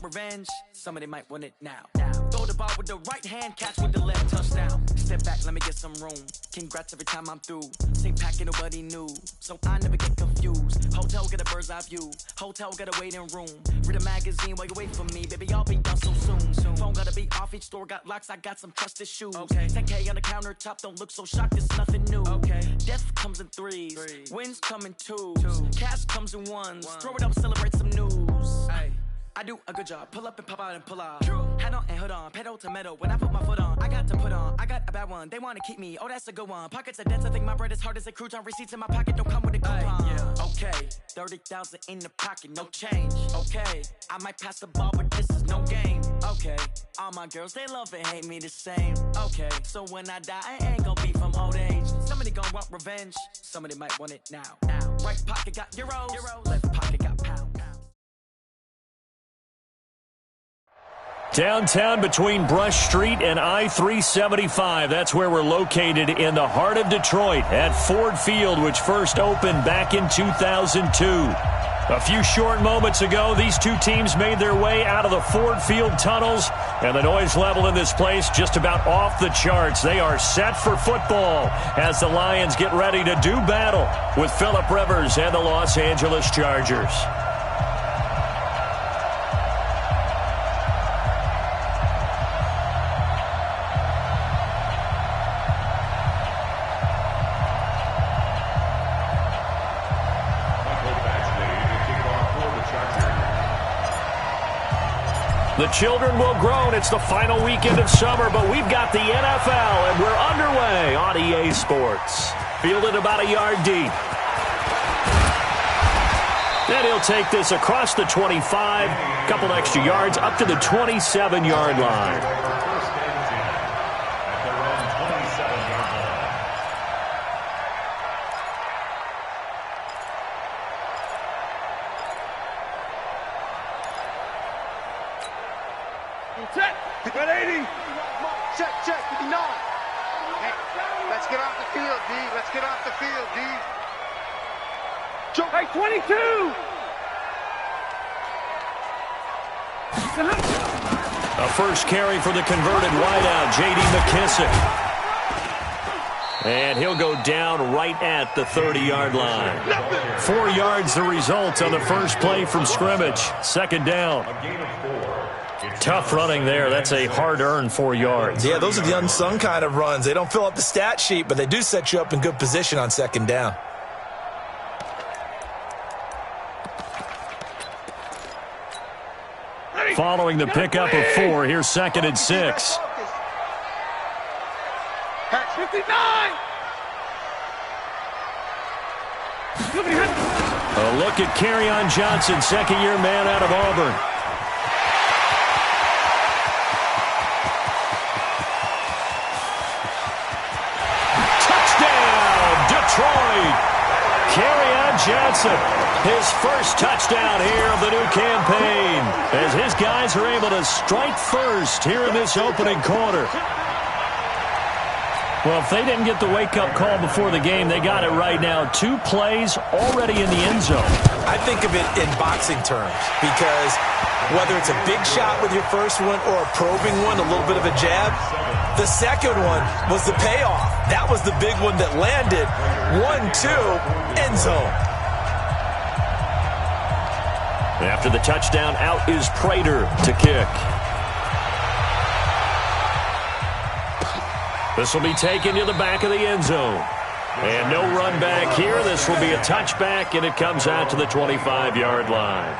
revenge? Somebody might want it now. Throw the ball with the right hand, catch with the left, touchdown. Step back, let me get some room. Congrats every time I'm through. Same packet, nobody knew, so I never get confused. Hotel got a bird's eye view. Hotel got a waiting room. Read a magazine while you wait for me, baby. I'll be done so soon. Phone gotta be off. Each store got locks. I got some trusted shoes. 10K on the countertop. Don't look so shocked. It's nothing new. Death comes in threes. Wins come in twos. Cash comes in ones. Throw it up, celebrate some news. I do a good job. Pull up and pop out and pull out. Head on and hood on. Pedal to metal. When I put my foot on, I got to put on. I got a bad one. They want to keep me. Oh, that's a good one. Pockets are dense. I think my bread is hard as a crouton. Receipts in my pocket don't come with a coupon. Okay, 30,000 in the pocket, no change. Okay, I might pass the ball, but this is no game. Okay, all my girls, they love and hate me the same. Okay, so when I die, I ain't gonna be from old age. Somebody gonna want revenge. Somebody might want it now. Right pocket got euros. Left pocket got pounds. Downtown between Brush Street and I-375. That's where we're located in the heart of Detroit at Ford Field, which first opened back in 2002. A few short moments ago, these two teams made their way out of the Ford Field tunnels, and the noise level in this place just about off the charts. They are set for football as the Lions get ready to do battle with Phillip Rivers and the Los Angeles Chargers. The children will groan. It's the final weekend of summer, but we've got the NFL, and we're underway on EA Sports. Fielded about a yard deep. And he'll take this across the 25, couple extra yards, up to the 27-yard line. Check, 59. Hey, let's get off the field, D. Let's get off the field, D. Hey, 22! A first carry for the converted wideout, J.D. McKissick. And he'll go down right at the 30-yard line. 4 yards the result on the first play from scrimmage. Second down. Tough running there. That's a hard-earned 4 yards. Yeah, those are the unsung kind of runs. They don't fill up the stat sheet, but they do set you up in good position on second down. Following the pickup of 4, here's 2nd and 6. 59! A look at Kerryon Johnson, second-year man out of Auburn. Kerryon Johnson, his first touchdown here of the new campaign, as his guys are able to strike first here in this opening quarter. Well, if they didn't get the wake-up call before the game, they got it right now. 2 plays already in the end zone. I think of it in boxing terms, because whether it's a big shot with your first one or a probing one, a little bit of a jab, the second one was the payoff. That was the big one that landed. 1-2, end zone. After the touchdown, out is Prater to kick. This will be taken to the back of the end zone. And no run back here. This will be a touchback, and it comes out to the 25-yard line.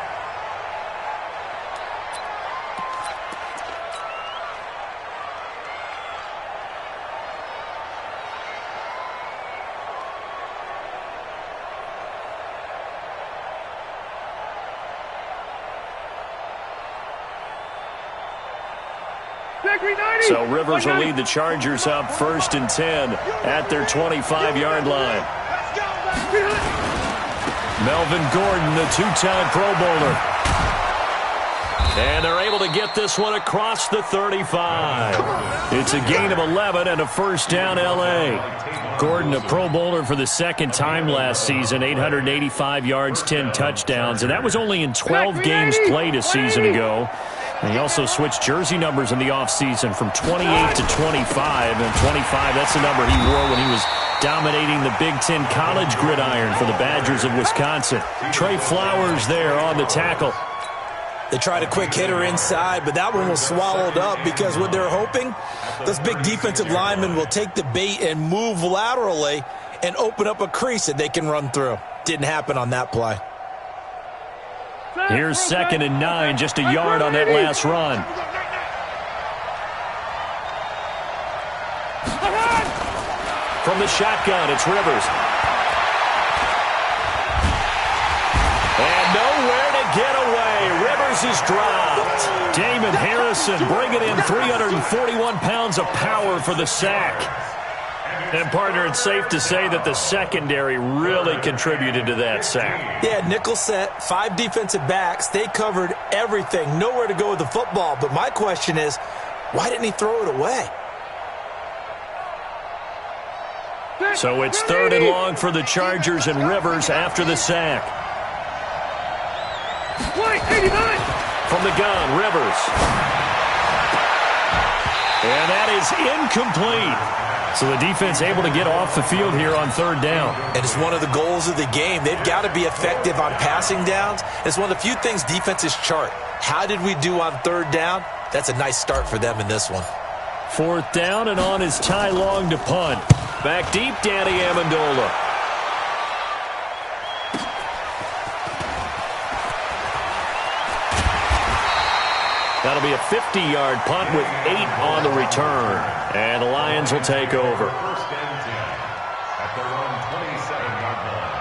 So Rivers will lead the Chargers up 1st and 10 at their 25-yard line. Melvin Gordon, the 2-time Pro Bowler. And they're able to get this one across the 35. It's a gain of 11 and a first down L.A. Gordon, a Pro Bowler for the second time last season, 885 yards, 10 touchdowns. And that was only in 12 games played a season ago. And he also switched jersey numbers in the offseason from 28 to 25. And 25, that's the number he wore when he was dominating the Big Ten college gridiron for the Badgers of Wisconsin. Trey Flowers there on the tackle. They tried a quick hitter inside, but that one was swallowed up because what they're hoping, those big defensive linemen will take the bait and move laterally and open up a crease that they can run through. Didn't happen on that play. Here's 2nd and 9, just a yard on that last run. From the shotgun, it's Rivers. And nowhere to get away. Rivers is dropped. Damon Harrison bringing in 341 pounds of power for the sack. And, partner, it's safe to say that the secondary really contributed to that sack. Yeah, nickel set, 5 defensive backs. They covered everything. Nowhere to go with the football. But my question is, why didn't he throw it away? So it's 3rd and long for the Chargers and Rivers after the sack. From the gun, Rivers. And that is incomplete. So the defense able to get off the field here on 3rd down. And it's one of the goals of the game. They've got to be effective on passing downs. It's one of the few things defenses chart. How did we do on 3rd down? That's a nice start for them in this one. 4th down, and on is Ty Long to punt. Back deep, Danny Amendola. That'll be a 50-yard punt with 8 on the return. And the Lions will take over. First and 10 at their own 27-yard line.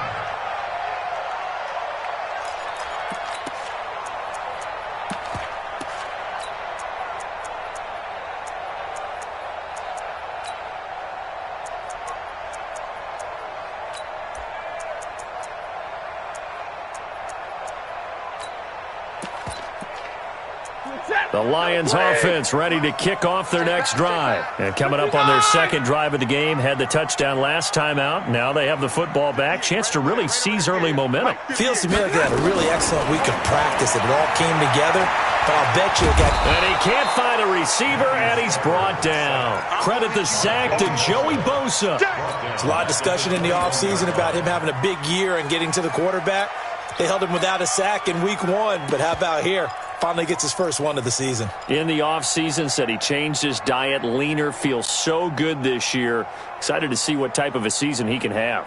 The Lions offense ready to kick off their next drive. And coming up on their 2nd drive of the game, had the touchdown last time out. Now they have the football back. Chance to really seize early momentum. Feels to me like they had a really excellent week of practice. It all came together. But I'll bet you And he can't find a receiver, and he's brought down. Credit the sack to Joey Bosa. There's a lot of discussion in the offseason about him having a big year and getting to the quarterback. They held him without a sack in week 1, but how about here? Finally gets his first one of the season. In the offseason, said he changed his diet, leaner, feels so good this year. Excited to see what type of a season he can have.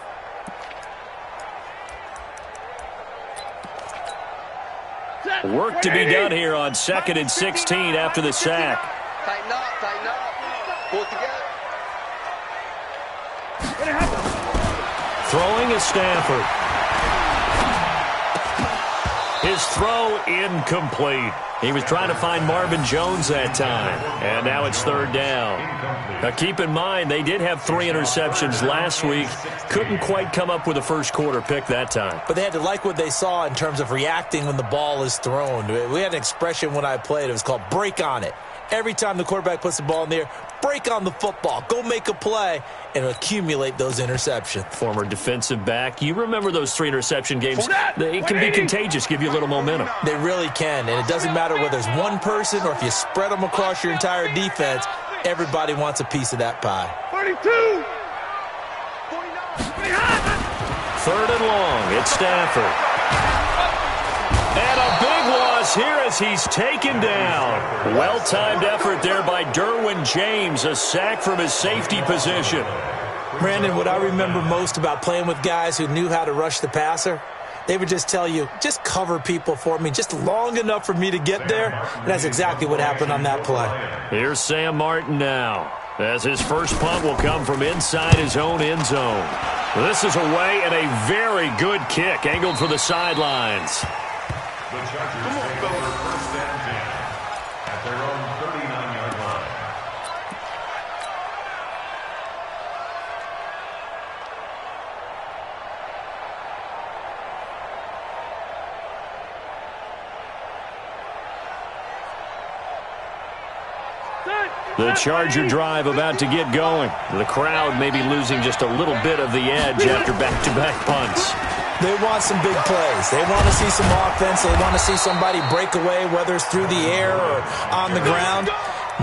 Work to be done here on 2nd and 16 after the sack. Tighten up, tighten up. Pull it together. Throwing is Stafford. His throw incomplete. He was trying to find Marvin Jones that time. And now it's 3rd down. Now keep in mind, they did have 3 interceptions last week. Couldn't quite come up with a first quarter pick that time. But they had to like what they saw in terms of reacting when the ball is thrown. We had an expression when I played. It was called break on it. Every time the quarterback puts the ball in the air, break on the football. Go make a play and accumulate those interceptions. Former defensive back. You remember those 3 interception games. It can be contagious, give you a little momentum. They really can, and it doesn't matter whether it's one person or if you spread them across your entire defense, everybody wants a piece of that pie. 32. 3rd and long. It's Stafford. And a big loss here as he's taken down. Well-timed effort there by Derwin James. A sack from his safety position. Brandon, what I remember most about playing with guys who knew how to rush the passer, they would just tell you, just cover people for me, just long enough for me to get there. And that's exactly what happened on that play. Here's Sam Martin now, as his first punt will come from inside his own end zone. This is away and a very good kick, angled for the sidelines. The Chargers take over 1st and 10 at their own 39-yard line. The Charger drive about to get going. The crowd may be losing just a little bit of the edge after back-to-back punts. They want some big plays. They want to see some offense. They want to see somebody break away, whether it's through the air or on the ground.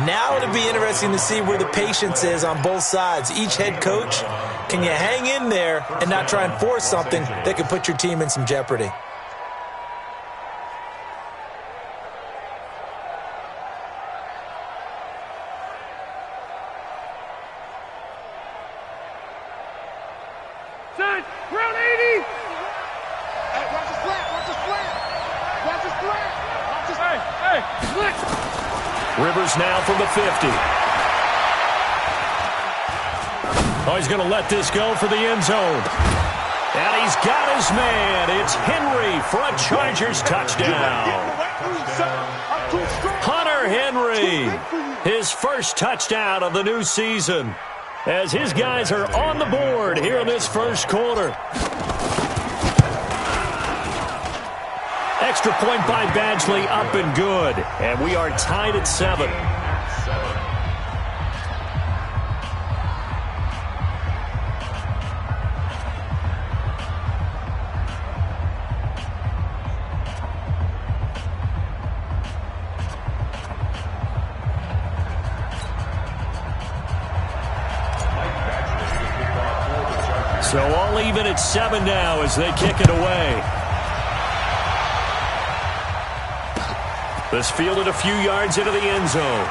Now it'll be interesting to see where the patience is on both sides. Each head coach, can you hang in there and not try and force something that could put your team in some jeopardy? Round 80! Hey, watch the slant, watch the slant! Watch the slant! Watch the slant! Hey, slant! Rivers now from the 50. Oh, he's going to let this go for the end zone. And he's got his man. It's Henry for a Chargers touchdown. Hunter Henry, his first touchdown of the new season, as his guys are on the board here in this first quarter. Extra point by Badgley, up and good. And we are tied at 7. So all even at 7 now as they kick it away. This fielded a few yards into the end zone.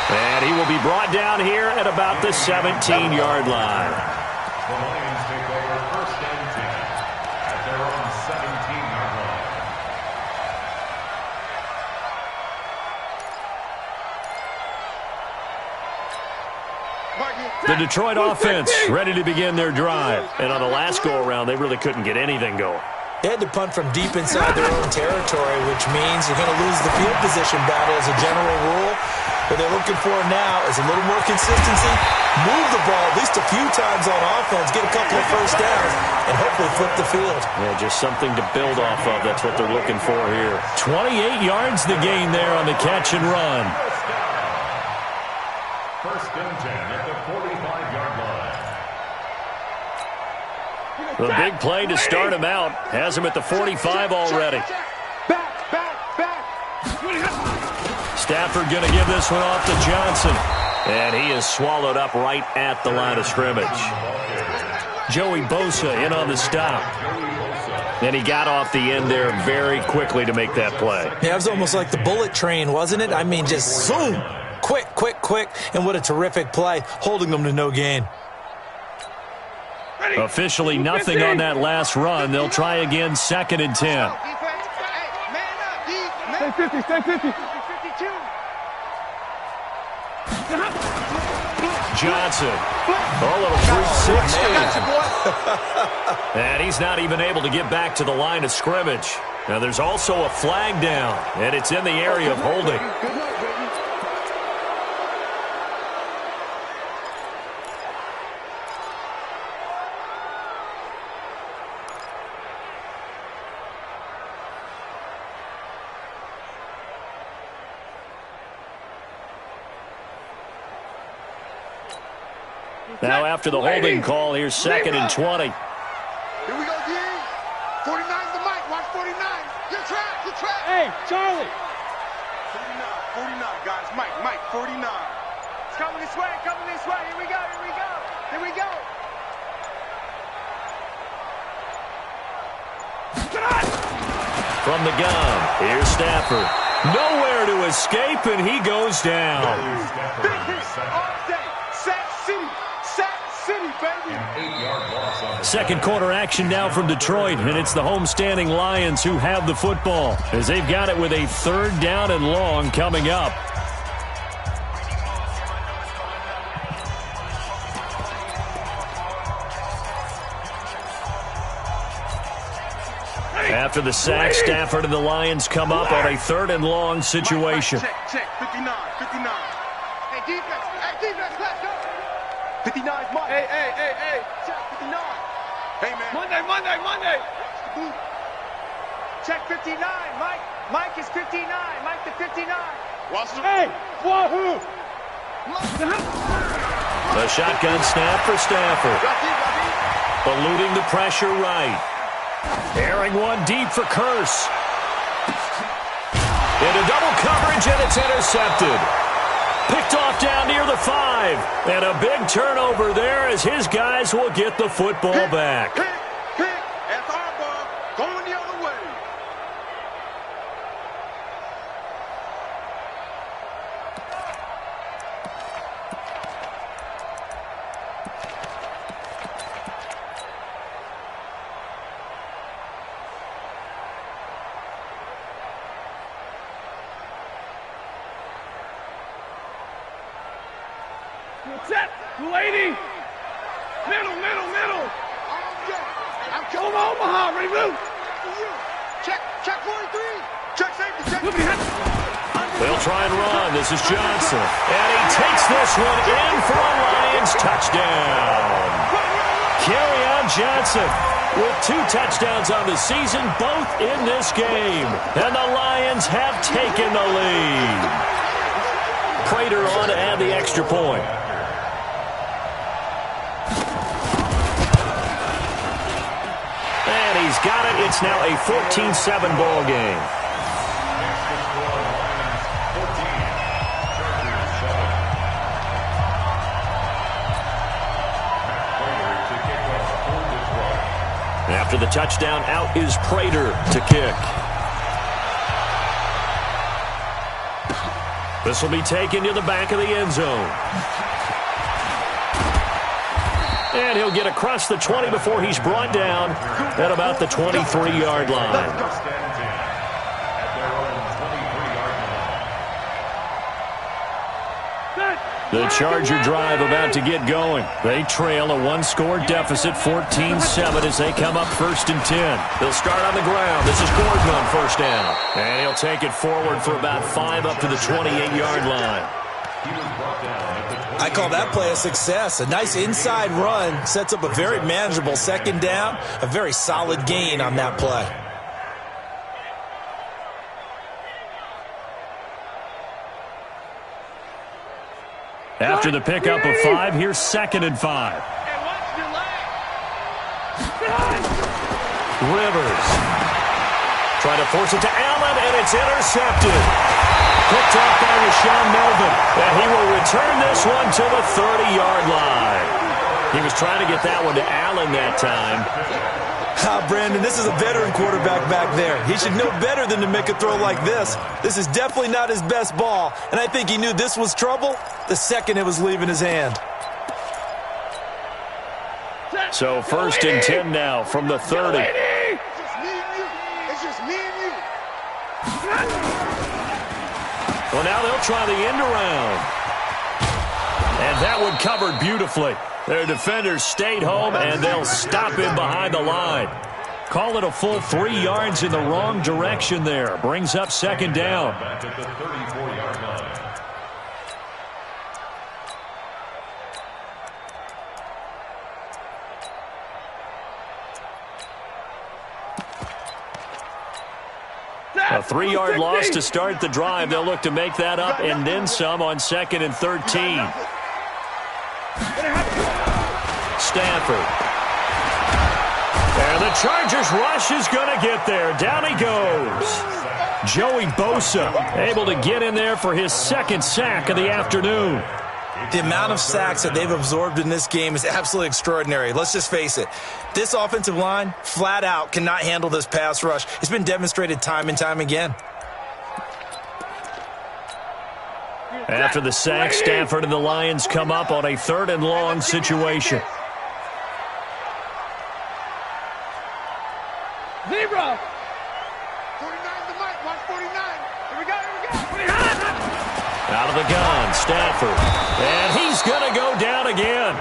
And he will be brought down here at about the 17-yard line. The Lions take over first and 10 at their own 17-yard line. The Detroit offense ready to begin their drive. And on the last go-around, they really couldn't get anything going. They had to punt from deep inside their own territory, which means you're going to lose the field position battle as a general rule. What they're looking for now is a little more consistency, move the ball at least a few times on offense, get a couple of first downs, and hopefully flip the field. Yeah, just something to build off of. That's what they're looking for here. 28 yards the gain there on the catch and run. First and 10 at the 45-yard line. The big play to start him out has him at the 45 already. Back. Stafford going to give this one off to Johnson. And he is swallowed up right at the line of scrimmage. Joey Bosa in on the stop. And he got off the end there very quickly to make that play. Yeah, it was almost like the bullet train, wasn't it? I mean, just zoom. Quick. And what a terrific play, holding them to no gain. Officially nothing on that last run. They'll try again, 2nd and 10. Stay 50, stay 50. 52. Johnson. A little 360. And he's not even able to get back to the line of scrimmage. Now there's also a flag down, and it's in the area of holding. Now after the holding call, here's 2nd and 20. Here we go, D. 49's the mic. Watch 49. Get track. Hey, Charlie. 49, guys. Mike, 49. It's coming this way. Here we go. From the gun, here's Stafford. Nowhere to escape, and he goes down. Big hit all day. Sack City, baby. An 8-yard loss on the Second quarter action now from Detroit, and it's the homestanding Lions who have the football as they've got it with a 3rd down and long coming up. After the sack, Stafford and the Lions come up on a 3rd and long situation. Check. 59. Hey, defense, let's go. 59's Mike. Hey. Check 59. Hey, man. Monday. Check 59. Mike is 59. Mike the 59. Hey, wahoo. A shotgun snap for Stafford. Eluding the pressure right. Airing one deep for Curse. Into double coverage, and it's intercepted. Picked off down near the 5. And a big turnover there as his guys will get the football back. That's our ball. Going the other way. Set, 280. Middle. I'm coming Omaha, ready, move. Check 43. Check safety. They'll try and run. This is Johnson. And he takes this one in for a Lions touchdown. Kerryon Johnson with 2 touchdowns on the season, both in this game. And the Lions have taken the lead. Prater on to add the extra point. And he's got it. It's now a 14-7 ball game. After the touchdown, out is Prater to kick. This will be taken to the back of the end zone. And he'll get across the 20 before he's brought down at about the 23-yard line. The Charger drive about to get going. They trail a 1-score deficit, 14-7, as they come up 1st and 10. They'll start on the ground. This is Gordon on 1st down. And he'll take it forward for about 5 up to the 28-yard line. I call that play a success. A nice inside run sets up a very manageable 2nd down. A very solid gain on that play. After the pickup of 5, here's 2nd and 5. Rivers. Trying to force it to Allen, and it's intercepted. Picked off by Rashaan Melvin. And he will return this one to the 30-yard line. He was trying to get that one to Allen that time. Brandon, this is a veteran quarterback back there. He should know better than to make a throw like this. This is definitely not his best ball, and I think he knew this was trouble the second it was leaving his hand. So 1st and 10 now from the 30. It's just me and you. Well, now they'll try the end around. And that one covered beautifully. Their defenders stayed home, and they'll stop him behind the line. Call it a full 3 yards in the wrong direction there. Brings up 2nd down. Back at the 34-yard line. A 3-yard loss to start the drive. They'll look to make that up and then some on 2nd and 13. Stafford. And the Chargers rush is going to get there. Down he goes. Joey Bosa able to get in there for his 2nd sack of the afternoon. The amount of sacks that they've absorbed in this game is absolutely extraordinary. Let's just face it. This offensive line, flat out, cannot handle this pass rush. It's been demonstrated time and time again. After the sack, Stafford and the Lions come up on a 3rd and long situation. Zebra. 49 the mic. Watch 49. Here we go. Out of the gun, Stafford. And he's going to go down again.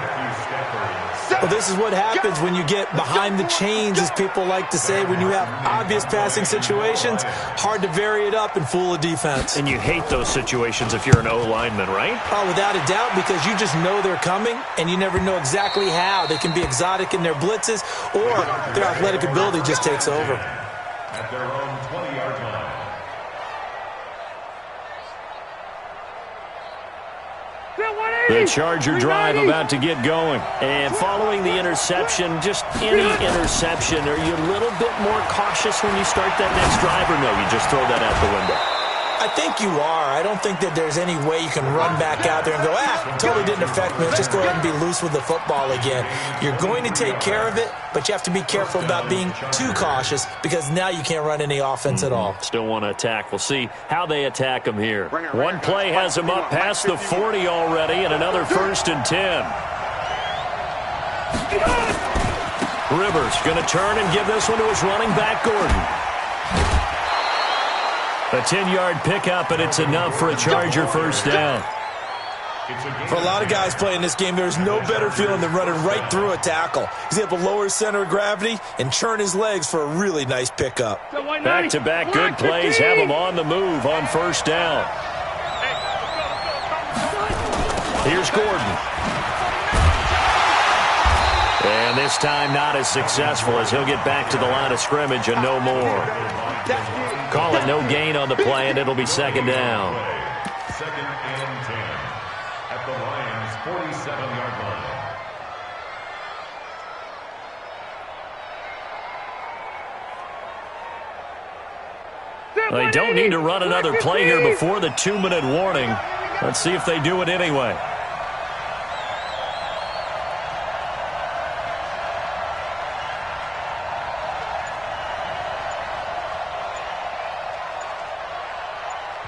Well, this is what happens when you get behind the chains, as people like to say, when you have obvious passing situations. Hard to vary it up and fool a defense. And you hate those situations if you're an O-lineman, right? Oh, without a doubt, because you just know they're coming, and you never know exactly how. They can be exotic in their blitzes, or their athletic ability just takes over. At their own 20-yard line. The Charger drive about to get going. And following the interception, just any interception, are you a little bit more cautious when you start that next drive, or no, you just throw that out the window? I think you are. I don't think that there's any way you can run back out there and go, totally didn't affect me. Let's just go ahead and be loose with the football again. You're going to take care of it, but you have to be careful about being too cautious because now you can't run any offense at all. Still want to attack. We'll see how they attack them here. One play has them up past the 40 already, and another 1st and 10. Rivers going to turn and give this one to his running back, Gordon. A 10-yard pickup, and it's enough for a Charger first down. For a lot of guys playing this game, there's no better feeling than running right through a tackle. He's able to lower his center of gravity and churn his legs for a really nice pickup. Back-to-back good plays have him on the move on first down. Here's Gordon. And this time not as successful as he'll get back to the line of scrimmage and no more. Call it no gain on the play, and it'll be 2nd down. 2nd and 10 at the Lions' 47-yard line. They don't need to run another play here before the 2-minute warning. Let's see if they do it anyway.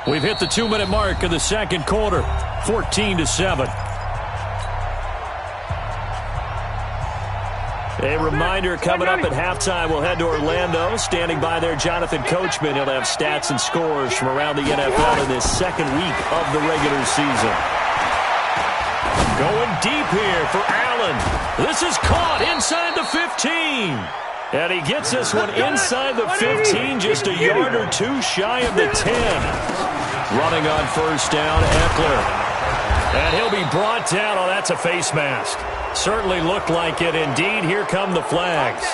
We've hit the 2-minute mark of the 2nd quarter, 14-7. A reminder coming up at halftime, we'll head to Orlando. Standing by there, Jonathan Coachman. He'll have stats and scores from around the NFL in this 2nd week of the regular season. Going deep here for Allen. This is caught inside the 15. And he gets this one inside the 15, just a yard or two shy of the 10. Running on first down, Eckler. And he'll be brought down. Oh, that's a face mask. Certainly looked like it. Indeed, here come the flags.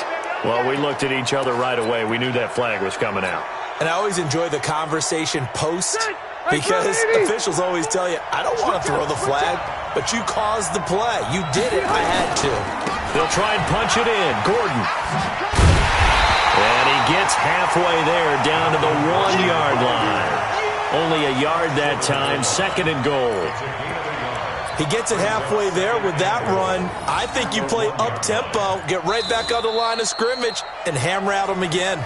Well, we looked at each other right away. We knew that flag was coming out. And I always enjoy the conversation post because officials always tell you, I don't want to throw the flag, but you caused the play. You did it. I had to. They'll try and punch it in. Gordon. And he gets halfway there down to the 1-yard line. Only a yard that time, 2nd and goal. He gets it halfway there with that run. I think you play up-tempo, get right back on the line of scrimmage, and hammer at him again.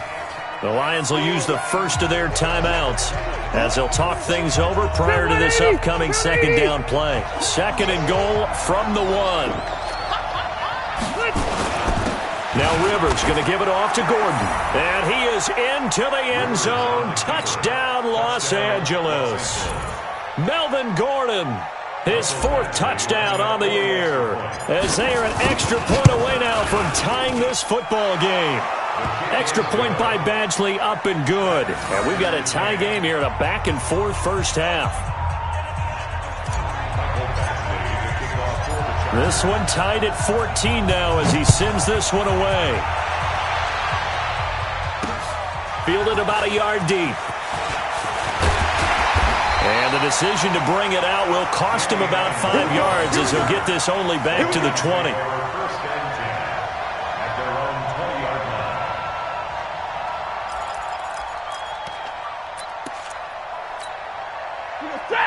The Lions will use the first of their timeouts as they'll talk things over prior to this upcoming 2nd down play. 2nd and goal from the 1. Now Rivers going to give it off to Gordon. And he is into the end zone. Touchdown, Los Angeles. Melvin Gordon, his 4th touchdown on the year, as they are an extra point away now from tying this football game. Extra point by Badgley, up and good. And we've got a tie game here in a back-and-forth first half. This one tied at 14 now as he sends this one away. Fielded about a yard deep. And the decision to bring it out will cost him about 5 yards as he'll get this only back to the 20.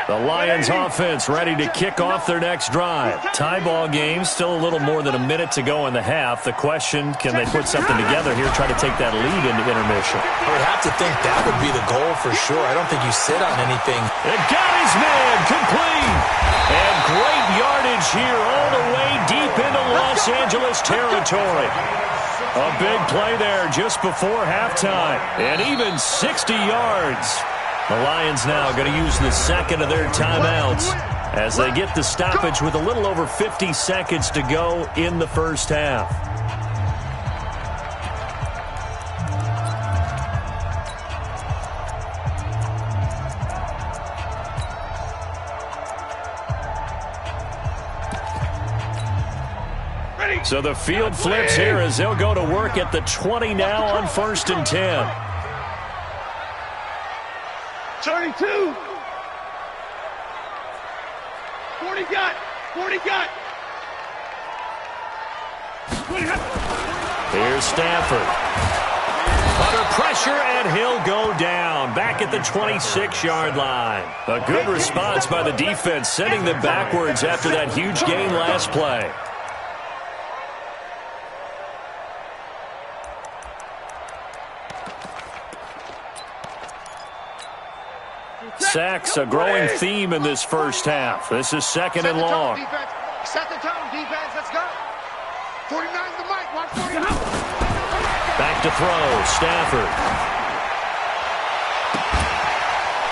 The Lions offense ready to kick off their next drive. Tie ball game, still a little more than a minute to go in the half. The question, can they put something together here, try to take that lead into intermission? I would have to think that would be the goal for sure. I don't think you sit on anything. It got his man, complete. And great yardage here all the way deep into Los Angeles territory. A big play there just before halftime. And even 60 yards. The Lions now going to use the 2nd of their timeouts as they get the stoppage with a little over 50 seconds to go in the first half. So the field flips here as they'll go to work at the 20 now on 1st and 10. 32. 40 gut. 40 gut. Here's Stafford. Under pressure, and he'll go down. Back at the 26-yard line. A good response by the defense, sending them backwards after that huge gain last play. Sacks, a growing theme in this first half. This is second and long. Set the tone, defense. Let's go. 49 the mic. Watch 49. Back to throw. Stafford.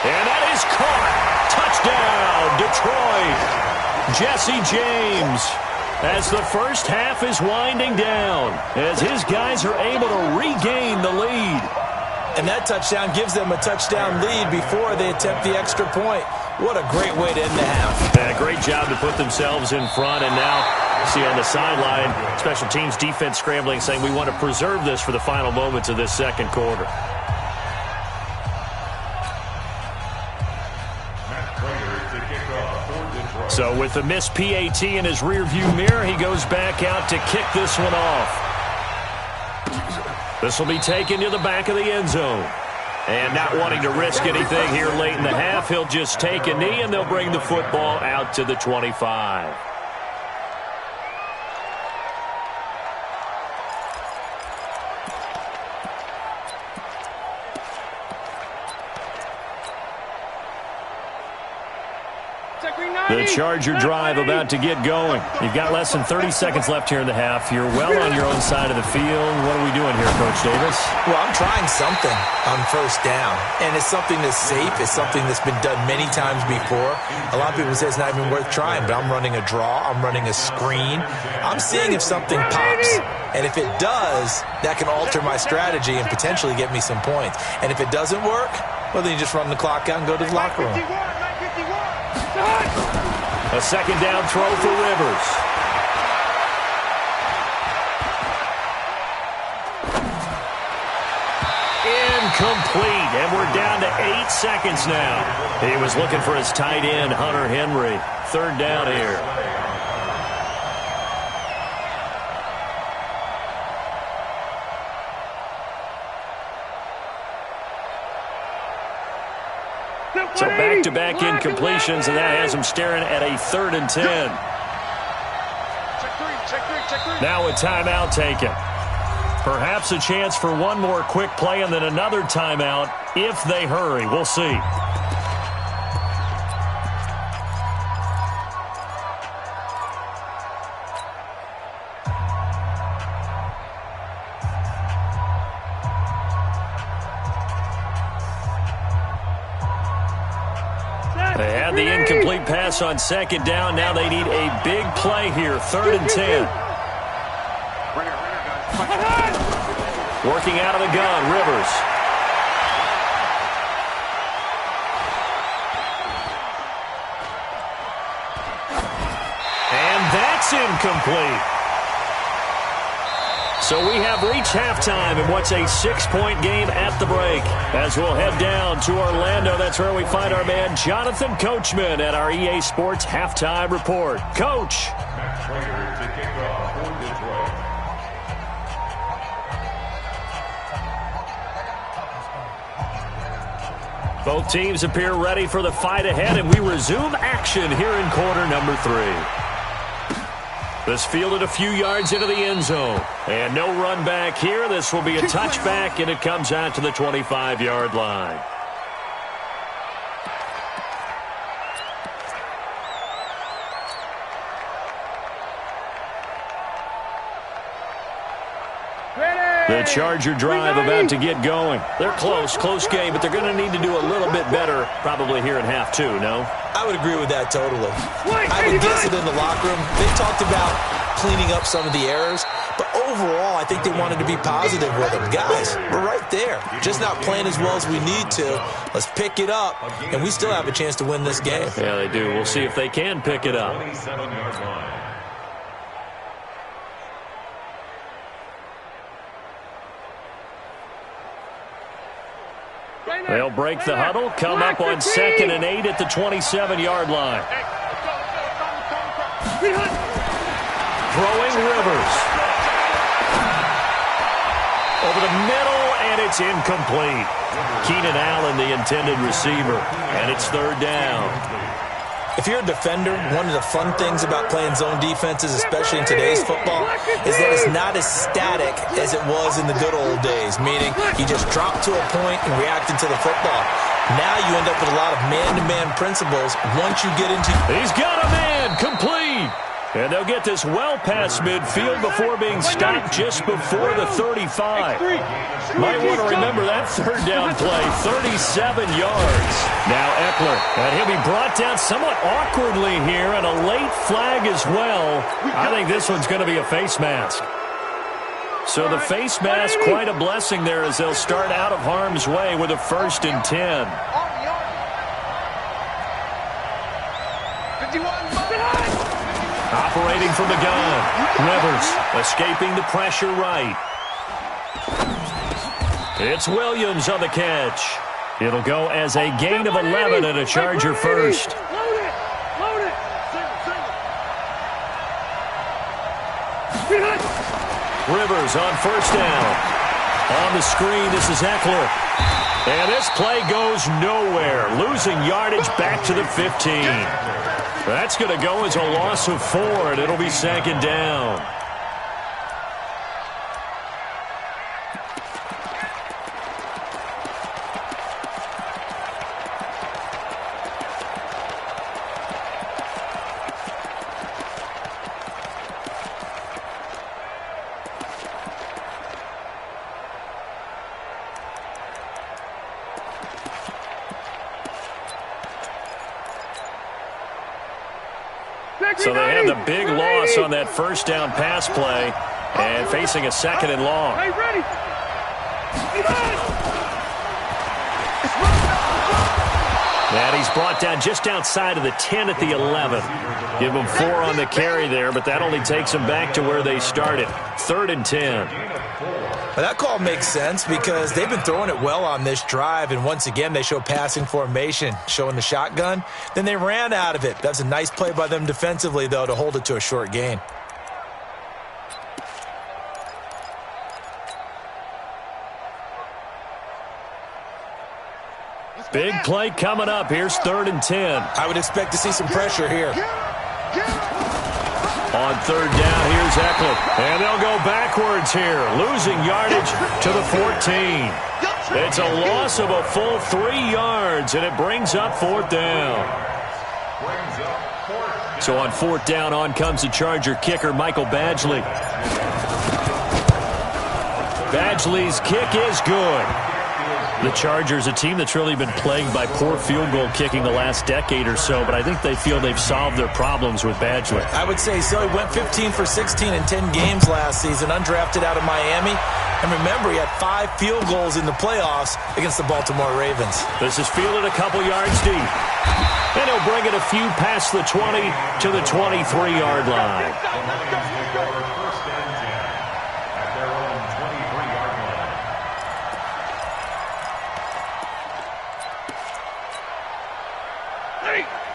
And that is caught. Touchdown, Detroit. Jesse James. As the first half is winding down, as his guys are able to regain the lead. And that touchdown gives them a touchdown lead before they attempt the extra point. What a great way to end the half. And a great job to put themselves in front. And now, see on the sideline, special teams defense scrambling, saying we want to preserve this for the final moments of this second quarter. So with the missed PAT in his rearview mirror, he goes back out to kick this one off. This will be taken to the back of the end zone. And not wanting to risk anything here late in the half, he'll just take a knee, and they'll bring the football out to the 25. The Charger drive about to get going. You've got less than 30 seconds left here in the half. You're well on your own side of the field. What are we doing here, Coach Davis? Well, I'm trying something on first down, and it's something that's safe. It's something that's been done many times before. A lot of people say it's not even worth trying, but I'm running a draw. I'm running a screen. I'm seeing if something pops, and if it does, that can alter my strategy and potentially get me some points. And if it doesn't work, well, then you just run the clock out and go to the locker room. A second down throw for Rivers. Incomplete, and we're down to 8 seconds now. He was looking for his tight end, Hunter Henry. Third down here. So back-to-back incompletions, and that has him staring at a 3rd and 10. Now a timeout taken. Perhaps a chance for one more quick play and then another timeout if they hurry. We'll see. They had the incomplete pass on second down. Now they need a big play here. 3rd and 10. Working out of the gun, Rivers. And that's incomplete. So we have reached halftime in what's a 6-point game at the break. As we'll head down to Orlando, that's where we find our man Jonathan Coachman at our EA Sports Halftime Report. Coach. Both teams appear ready for the fight ahead, and we resume action here in quarter number 3. This fielded a few yards into the end zone. And no run back here. This will be a touchback, and it comes out to the 25-yard line. The Charger drive about to get going. They're close game, but they're going to need to do a little bit better probably here in half 2, no? I would agree with that totally. I would guess it in the locker room. They talked about cleaning up some of the errors, but overall, I think they wanted to be positive with them. Guys, we're right there. Just not playing as well as we need to. Let's pick it up, and we still have a chance to win this game. Yeah, they do. We'll see if they can pick it up. They'll break the huddle, come up on 2nd and 8 at the 27-yard line. Throwing Rivers. Over the middle, and it's incomplete. Keenan Allen, the intended receiver, and it's third down. If you're a defender, one of the fun things about playing zone defenses, especially in today's football, is that it's not as static as it was in the good old days, meaning you just drop to a point and react into the football. Now you end up with a lot of man-to-man principles once you get into... He's got a man, complete. And they'll get this well past midfield before being stopped just before the 35. Might want to remember that third down play, 37 yards. Now Eckler, and he'll be brought down somewhat awkwardly here, and a late flag as well. I think this one's going to be a face mask. So the face mask, quite a blessing there as they'll start out of harm's way with a 1st and 10. Operating from the gun. Rivers escaping the pressure right. It's Williams on the catch. It'll go as a gain of 11 and a Charger first. Rivers on 1st down. On the screen, this is Eckler. And this play goes nowhere. Losing yardage back to the 15. That's going to go as a loss of 4, and it'll be 2nd down. So they had the big loss on that 1st down pass play and facing a 2nd and long. And he's brought down just outside of the 10 at the 11. Give him 4 on the carry there, but that only takes them back to where they started. 3rd and 10. Well, that call makes sense because they've been throwing it well on this drive, and once again they show passing formation, showing the shotgun. Then they ran out of it. That's a nice play by them defensively, though, to hold it to a short gain. Big play coming up. Here's 3rd and 10. I would expect to see some pressure here. On 3rd down, here's Eckler. And they'll go backwards here, losing yardage to the 14. It's a loss of a full 3 yards, and it brings up 4th down. So on 4th down, on comes the Charger kicker, Michael Badgley. Badgley's kick is good. The Chargers, a team that's really been plagued by poor field goal kicking the last decade or so, but I think they feel they've solved their problems with Badgley. I would say so. He went 15 for 16 in 10 games last season, undrafted out of Miami. And remember, he had 5 field goals in the playoffs against the Baltimore Ravens. This is fielded a couple yards deep. And he'll bring it a few past the 20 to the 23-yard line.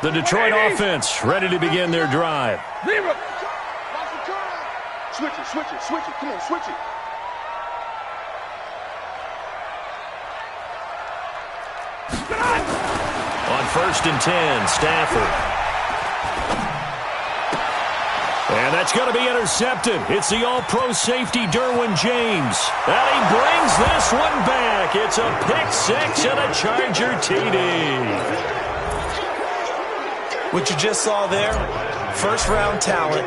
The Detroit offense ready to begin their drive. Switch it, switch it, switch it. Come on, switch it. On 1st and 10, Stafford. And that's going to be intercepted. It's the all-pro safety, Derwin James. And he brings this one back. It's a pick 6 and a Charger TD. What you just saw there, first-round talent,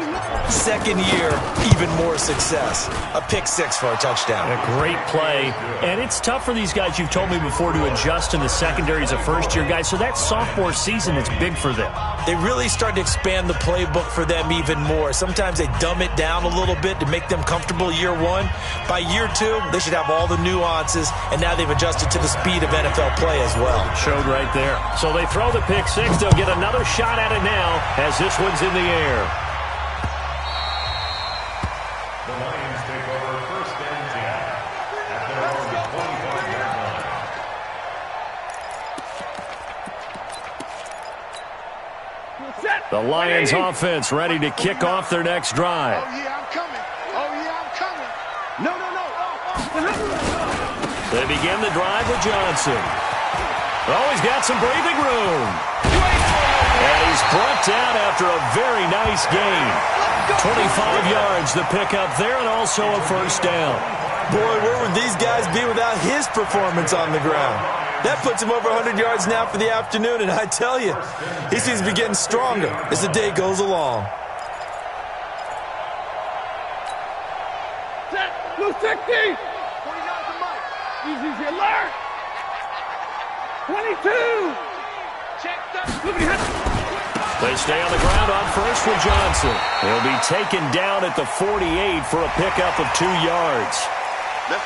second year, even more success. A pick 6 for a touchdown. A great play. And it's tough for these guys, you've told me before, to adjust in the secondary as a first-year guy. So that sophomore season is big for them. They really start to expand the playbook for them even more. Sometimes they dumb it down a little bit to make them comfortable year 1. By year 2, they should have all the nuances, and now they've adjusted to the speed of NFL play as well. Showed right there. So they throw the pick 6. They'll get another shot at it now as this one's in the air. The Lions take over 1st and 10 at their own 25-yard line. The Lions offense ready to kick off their next drive. Oh, yeah, I'm coming. Oh, yeah, I'm coming. No. They begin the drive with Johnson. Oh, he's got some breathing room. And he's brought down after a very nice gain. 25 yards to pick up there and also a first down. Boy, where would these guys be without his performance on the ground? That puts him over 100 yards now for the afternoon, and I tell you, he seems to be getting stronger as the day goes along. Set. Blue 60. 49's the mic. Easy alert. 22. Check that. They stay on the ground on first with Johnson. He'll be taken down at the 48 for a pickup of 2 yards.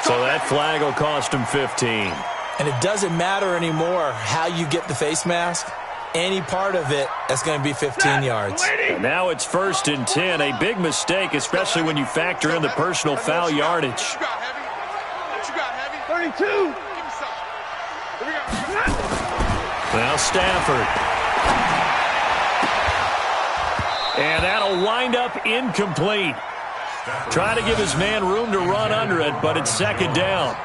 So that flag will cost him 15. And it doesn't matter anymore how you get the face mask. Any part of it, that's going to be 15 yards. And now it's 1st and 10. A big mistake, especially when you factor in the personal foul yardage. What you got, Heavy? 32. Give me some. Here we go. Now Stafford. And that'll wind up incomplete. Trying to give his man room to run under it, but it's 2nd down.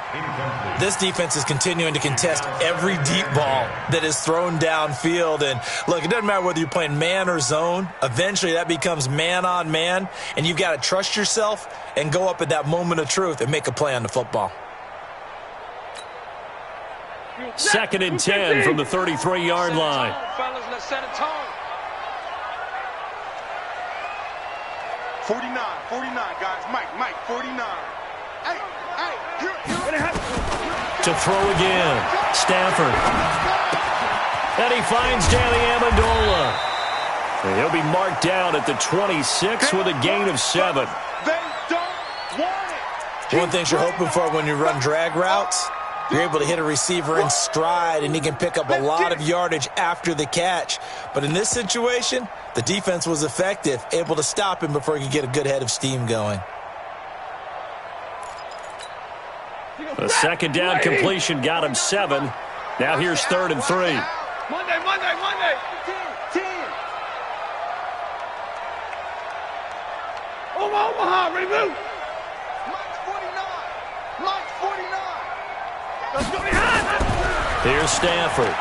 This defense is continuing to contest every deep ball that is thrown downfield. And look, it doesn't matter whether you're playing man or zone. Eventually that becomes man on man, and you've got to trust yourself and go up at that moment of truth and make a play on the football. 2nd and 10 from the 33-yard line. Fellas, let's set a tone. 49, guys. Mike, 49. Hey, here. To throw again. Stafford. And he finds Danny Amendola. And he'll be marked down at the 26 with a gain of 7. They don't want it. One thing you're hoping for when you run drag routes, you're able to hit a receiver in stride, and he can pick up a lot of yardage after the catch. But in this situation, the defense was effective, able to stop him before he could get a good head of steam going. The 2nd down completion got him 7. Now here's 3rd and 3. Monday. 10. Omaha, ready to move. Mike's 49. Let's go behind. Here's Stafford.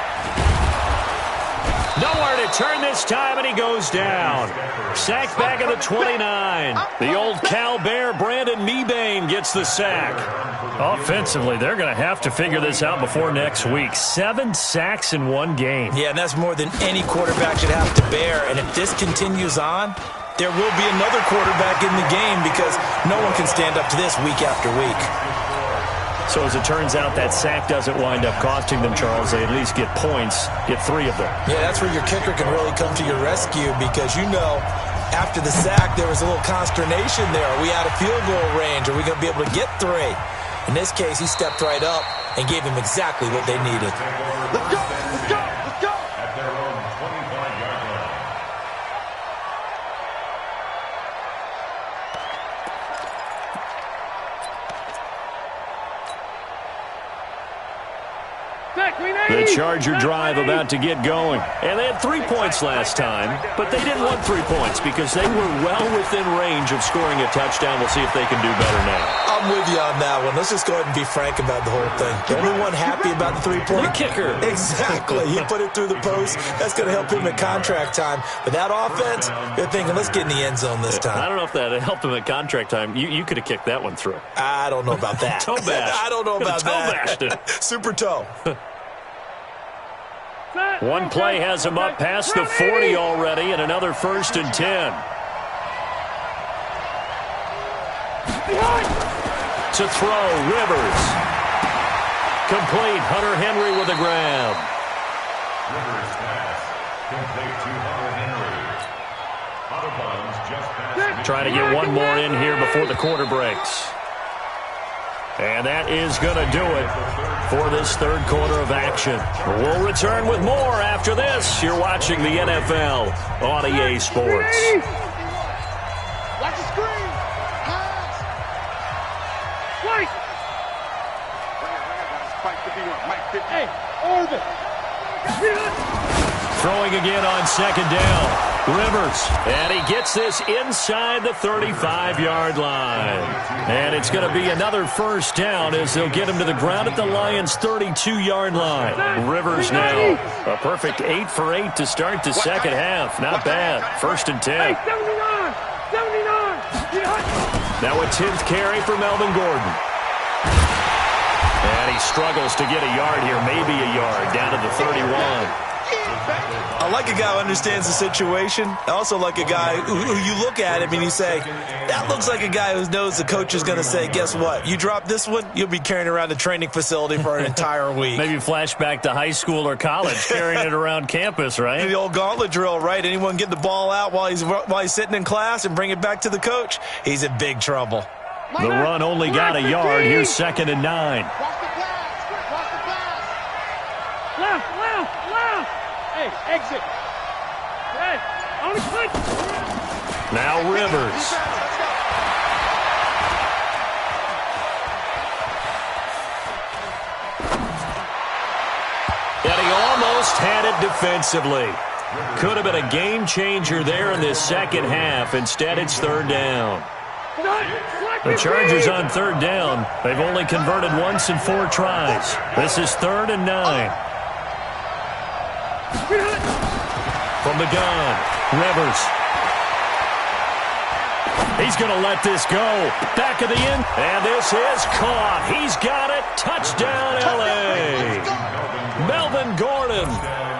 Nowhere to turn this time, and he goes down. Sacked back at the 29. The old Cal Bear, Brandon Mebane, gets the sack. Offensively, they're going to have to figure this out before next week. 7 sacks in one game. Yeah, and that's more than any quarterback should have to bear. And if this continues on, there will be another quarterback in the game because no one can stand up to this week after week. So as it turns out, that sack doesn't wind up costing them, Charles. They at least get points, get 3 of them. Yeah, that's where your kicker can really come to your rescue because, you know, after the sack, there was a little consternation there. Are we out of field goal range? Are we going to be able to get 3? In this case, he stepped right up and gave them exactly what they needed. Let's go. At their own 25-yard line. The Charger drive about to get going. And they had 3 points last time, but they didn't want 3 points because they were well within range of scoring a touchdown. We'll see if they can do better now. I'm with you on that one. Let's just go ahead and be frank about the whole thing. The only one happy about the 3-point kicker. Exactly. He put it through the post. That's going to help him at contract time. But that offense, they're thinking, let's get in the end zone this time. I don't know if that helped him at contract time. You could have kicked that one through. I don't know about that. Toe bash. I don't know about that. Toe bashed it. Super toe. One play has him up past the 40 already, and another 1st and 10. To throw, Rivers. Complete, Hunter Henry with a grab. Rivers pass. Complete to Hunter Henry. Out of bounds just past. Trying to get one more in here before the quarter breaks. And that is going to do it for this 3rd quarter of action. We'll return with more after this. You're watching the NFL on EA Sports. Watch the screen. Pass. Spike. Spike 51. Mike 50. Hey, Orbit. Throwing again on 2nd down. Rivers, and he gets this inside the 35-yard line. And it's going to be another first down as they'll get him to the ground at the Lions' 32-yard line. Rivers now, a perfect 8 for 8 to start the second half. Not bad. 1st and 10. 79! Now a 10th carry for Melvin Gordon. And he struggles to get a yard here, maybe a yard, down to the 31. I like a guy who understands the situation. I also like a guy who you look at him and you say, that looks like a guy who knows the coach is going to say, guess what? You drop this one, you'll be carrying around the training facility for an entire week. Maybe flashback to high school or college, carrying it around campus, right? The old gauntlet drill, right? Anyone get the ball out while he's sitting in class and bring it back to the coach, he's in big trouble. The run only got a yard. Here's 2nd and 9. Left! Hey, exit! Hey, on the clip! Now Rivers. And he almost had it defensively. Could have been a game changer there in this second half. Instead, it's 3rd down. The Chargers on 3rd down. They've only converted once in 4 tries. This is 3rd and 9. From the gun, Rivers. He's going to let this go. Back of the end, and this is caught. He's got it. Touchdown, L.A. Melvin Gordon.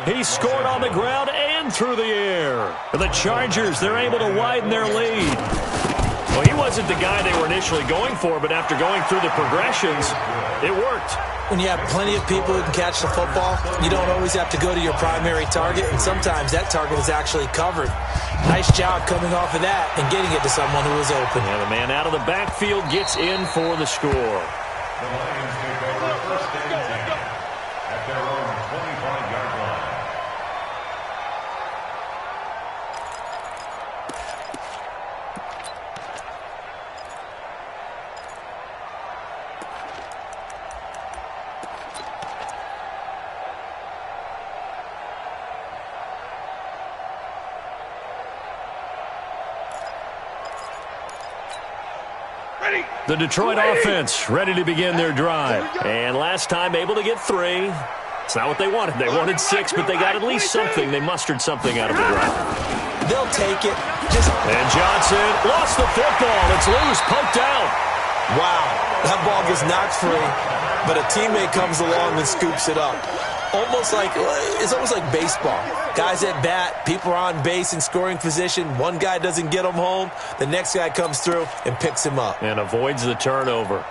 He scored on the ground and through the air. For the Chargers, they're able to widen their lead. Well, he wasn't the guy they were initially going for, but after going through the progressions, it worked. When you have plenty of people who can catch the football, you don't always have to go to your primary target, and sometimes that target is actually covered. Nice job coming off of that and getting it to someone who was open. And the man out of the backfield gets in for the score. The Lions take over 1st and 10 at their own 25-yard line. The Detroit offense ready to begin their drive. And last time able to get 3. It's not what they wanted. They wanted 6, but they got at least something. They mustered something out of the drive. They'll take it. And Johnson lost the football. It's loose, poked out. Wow, that ball gets knocked free, but a teammate comes along and scoops it up. It's almost like baseball. Guys at bat, people are on base in scoring position. One guy doesn't get him home. The next guy comes through and picks him up. And avoids the turnover.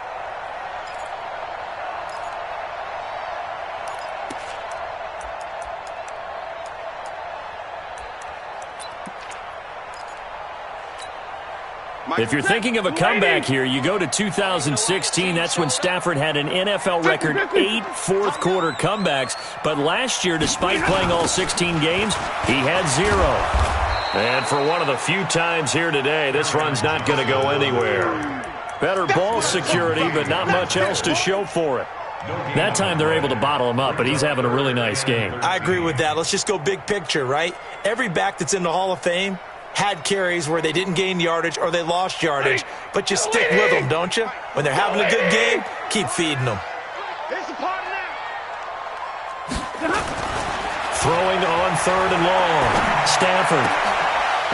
If you're thinking of a comeback here, you go to 2016. That's when Stafford had an NFL record 8 fourth-quarter comebacks. But last year, despite playing all 16 games, he had 0. And for one of the few times here today, this run's not going to go anywhere. Better ball security, but not much else to show for it. That time they're able to bottle him up, but he's having a really nice game. I agree with that. Let's just go big picture, right? Every back that's in the Hall of Fame had carries where they didn't gain yardage or they lost yardage, but you stick with them, don't you? When they're having a good game, keep feeding them. Throwing on 3rd and long. Stafford.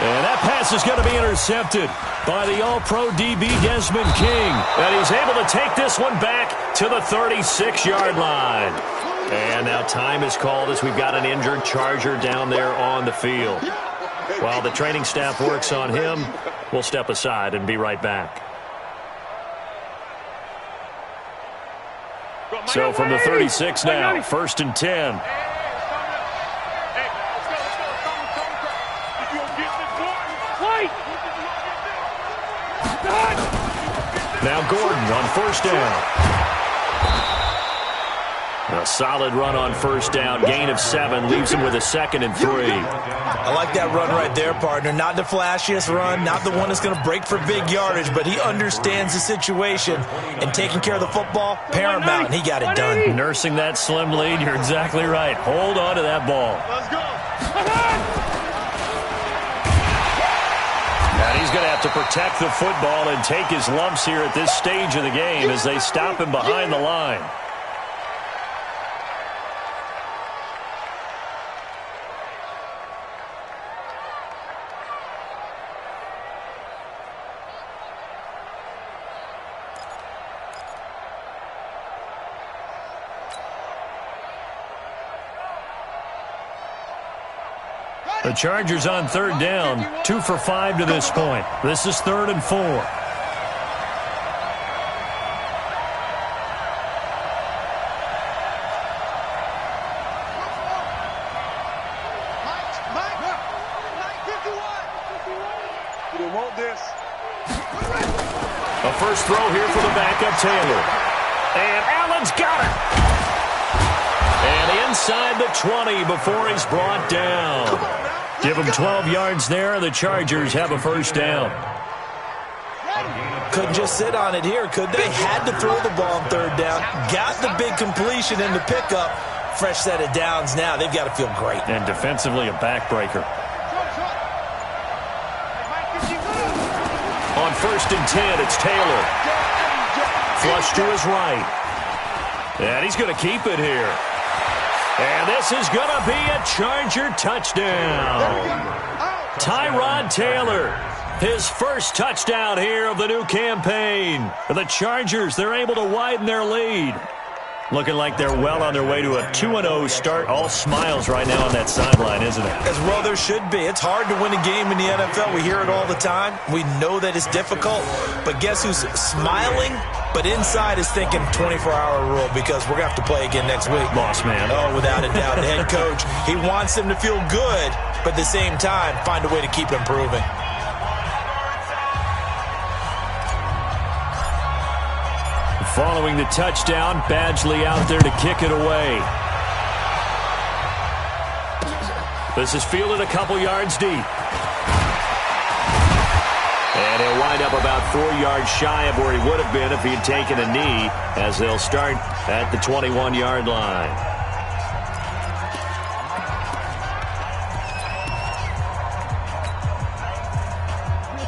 And that pass is going to be intercepted by the All-Pro DB Desmond King. And he's able to take this one back to the 36-yard line. And now time is called as we've got an injured Charger down there on the field. While the training staff works on him, we'll step aside and be right back. So from the 36 now, 1st and 10. Now Gordon on 1st down. A solid run on 1st down. Gain of 7 leaves him with a 2nd and 3. I like that run right there, partner. Not the flashiest run, not the one that's going to break for big yardage, but he understands the situation, and taking care of the football, paramount, and he got it done. Nursing that slim lead, you're exactly right. Hold on to that ball. Let's go. going to have to protect the football and take his lumps here at this stage of the game as they stop him behind the line. The Chargers on third down, 2 for 5 to this point. This is 3rd and 4. You don't want this. A first throw here for the backup, Taylor. And Allen's got it. And inside the 20 before he's brought down. Give him 12 yards there, and the Chargers have a first down. Couldn't just sit on it here, could they? Had to throw the ball on third down. Got the big completion in the pickup. Fresh set of downs now. They've got to feel great. And defensively, a backbreaker. On 1st and 10, it's Taylor. Flush to his right. And he's going to keep it here. And this is going to be a Charger touchdown. Tyrod Taylor, his first touchdown here of the new campaign. For the Chargers, they're able to widen their lead. Looking like they're well on their way to a 2-0 start. All smiles right now on that sideline, isn't it? As well there should be. It's hard to win a game in the NFL. We hear it all the time. We know that it's difficult. But guess who's smiling? But inside is thinking 24-hour rule because we're going to have to play again next week. Boss man. Oh, without a doubt. The head coach, he wants them to feel good, but at the same time, find a way to keep improving. Following the touchdown, Badgley out there to kick it away. This is fielded a couple yards deep. And he'll wind up about 4 yards shy of where he would have been if he had taken a knee, as they'll start at the 21-yard line.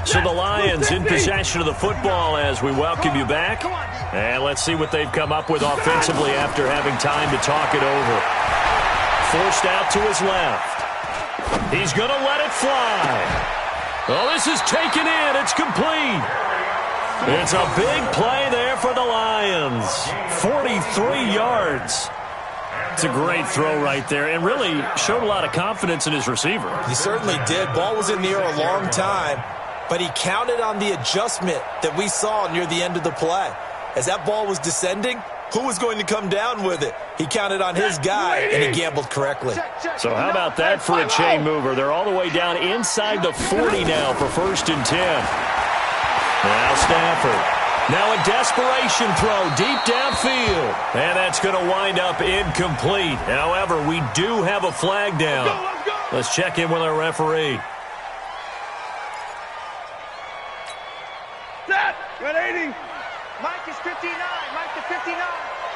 So the Lions in possession of the football as we welcome you back. And let's see what they've come up with offensively after having time to talk it over. Forced out to his left. He's going to let it fly. Oh, this is taken in. It's complete. It's a big play there for the Lions. 43 yards. It's a great throw right there and really showed a lot of confidence in his receiver. He certainly did. Ball was in the air a long time, but he counted on the adjustment that we saw near the end of the play. As that ball was descending, who was going to come down with it? He counted on his guy, and he gambled correctly. So how about that for a chain mover? They're all the way down inside the 40 now for 1st and 10. Now Stafford. Now a desperation throw deep downfield. And that's going to wind up incomplete. However, we do have a flag down. Let's check in with our referee. Set! Got 80. Mike is 59. Mike to 59.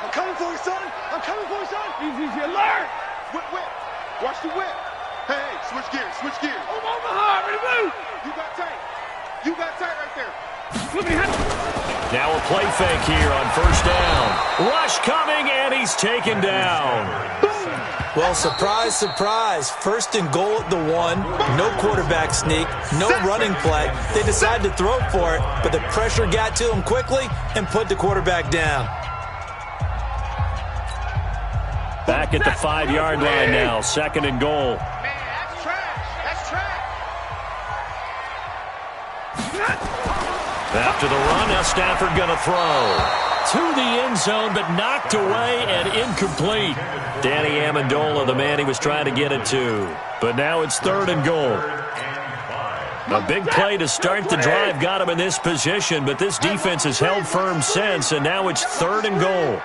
I'm coming for you, son. I'm coming for you, son. Easy, alert! Whip, whip. Watch the whip. Hey, switch gears, switch gears. Oh, Omaha, ready to move! You got tight. You got tight right there. Now a play fake here on 1st down. Rush coming, and he's taken down. Well, surprise, surprise. 1st and goal at the 1. No quarterback sneak. No running play. They decided to throw for it, but the pressure got to him quickly and put the quarterback down. Back at the 5-yard line now. 2nd and goal. Man, that's trash. That's trash. After the run, now Stafford going to throw. To the end zone, but knocked away and incomplete. Danny Amendola, the man he was trying to get it to. But now it's 3rd and goal. A big play to start the drive got him in this position, but this defense has held firm since, and now it's 3rd and goal.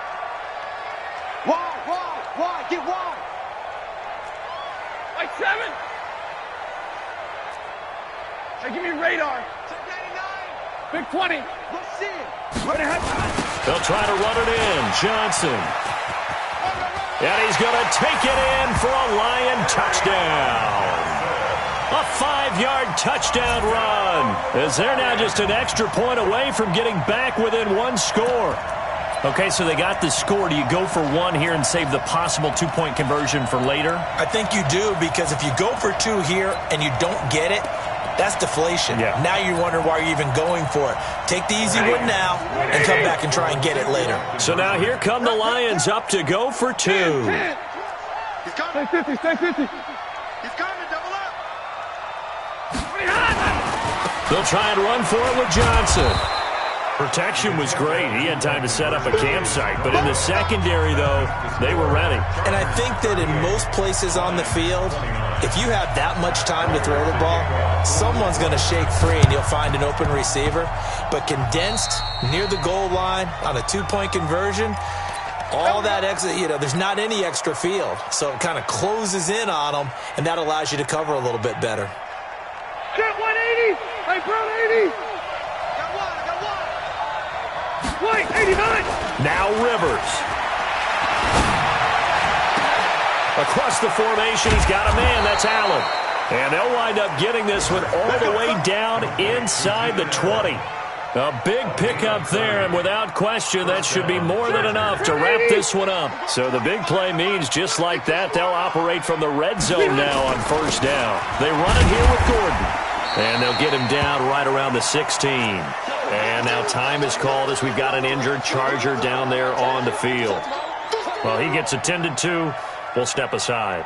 Wide, get wide. Like 7. Hey, give me radar. 99. Big 20. Let's see it. They'll try to run it in. Johnson. And he's going to take it in for a Lion touchdown. A 25-yard touchdown run, as they're now just an extra point away from getting back within one score. Okay, so they got the score. Do you go for one here and save the possible two-point conversion for later? I think you do, because if you go for two here and you don't get it, that's deflation. Yeah. Now you're wondering why you're even going for it. Take the easy one now and come back and try and get it later. So now here come the Lions up to go for two. He's coming. Stay 50, stay 50. He's coming. Double up. They'll try and run for it with Johnson. Protection was great. He had time to set up a campsite. But in the secondary, though, they were ready. And I think that in most places on the field, if you have that much time to throw the ball, someone's going to shake free and you'll find an open receiver. But condensed near the goal line on a two-point conversion, all that extra, there's not any extra field. So it kind of closes in on them, and that allows you to cover a little bit better. Jet 180. Hey, bro, 80. Wait, 89! Now Rivers. Across the formation, he's got a man. That's Allen. And they'll wind up getting this one all the way down inside the 20. A big pickup there, and without question, that should be more than enough to wrap this one up. So the big play means just like that, they'll operate from the red zone now on first down. They run it here with Gordon. And they'll get him down right around the 16. And now time is called as we've got an injured Charger down there on the field. Well, he gets attended to. We'll step aside.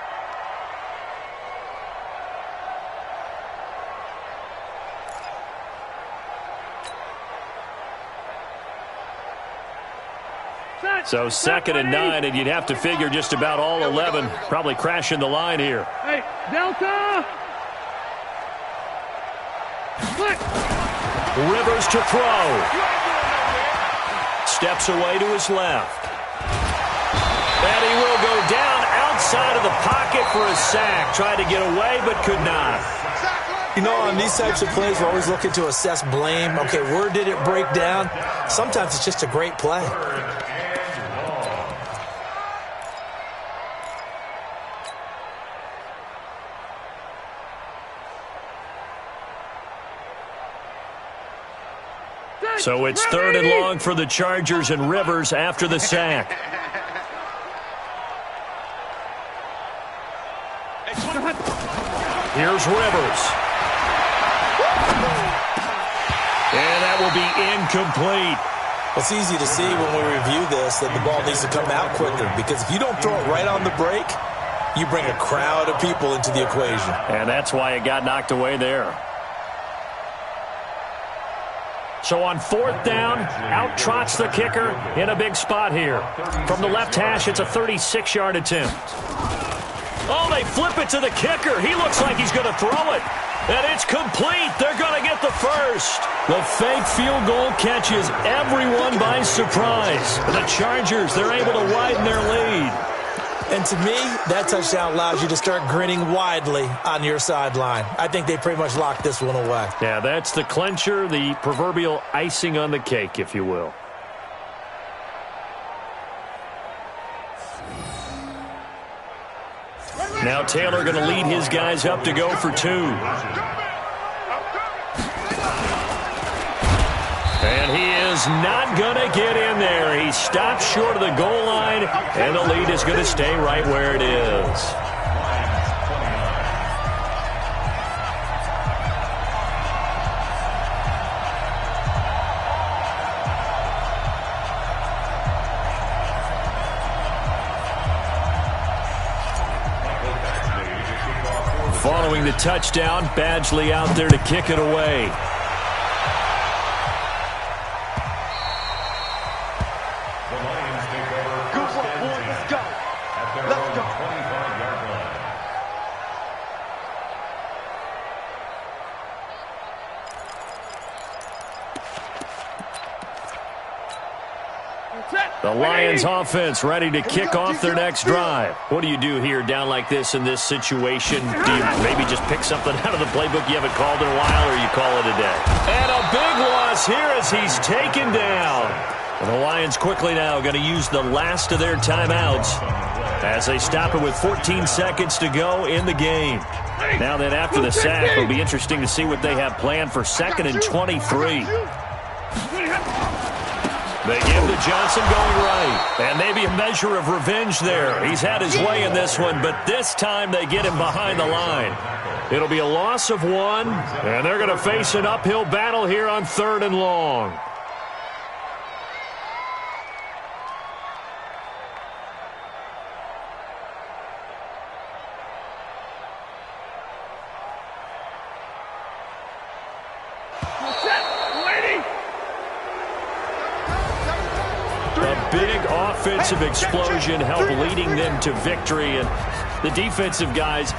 So 2nd and 9, and you'd have to figure just about all 11 probably crashing the line here. Hey, Delta! Rivers to throw. Steps away to his left. And he will go down outside of the pocket for a sack. Tried to get away, but could not. On these types of plays, we're always looking to assess blame. Okay, where did it break down? Sometimes it's just a great play. So it's 3rd and long for the Chargers, and Rivers after the sack. Here's Rivers. And that will be incomplete. It's easy to see when we review this that the ball needs to come out quicker, because if you don't throw it right on the break, you bring a crowd of people into the equation. And that's why it got knocked away there. So on 4th down, out trots the kicker in a big spot here. From the left hash, it's a 36-yard attempt. Oh, they flip it to the kicker. He looks like he's going to throw it. And it's complete. They're going to get the first. The fake field goal catches everyone by surprise. The Chargers, they're able to widen their lead. And to me, that touchdown allows you to start grinning widely on your sideline. I think they pretty much locked this one away. Yeah, that's the clincher, the proverbial icing on the cake, if you will. Now Taylor going to lead his guys up to go for two. And he is not going to get in there. He stops short of the goal line, and the lead is going to stay right where it is. Following the touchdown, Badgley out there to kick it away. The Lions offense ready to kick off their next drive. What do you do here down like this in this situation? Do you maybe just pick something out of the playbook you haven't called in a while, or you call it a day? And a big loss here as he's taken down. And the Lions quickly now going to use the last of their timeouts as they stop it with 14 seconds to go in the game. Now then, after the sack, it'll be interesting to see what they have planned for 2nd and 23. They give to Johnson going right. And maybe a measure of revenge there. He's had his way in this one, but this time they get him behind the line. It'll be a loss of 1, and they're going to face an uphill battle here on 3rd and long. A big offensive explosion helped leading them to victory, and the defensive guys,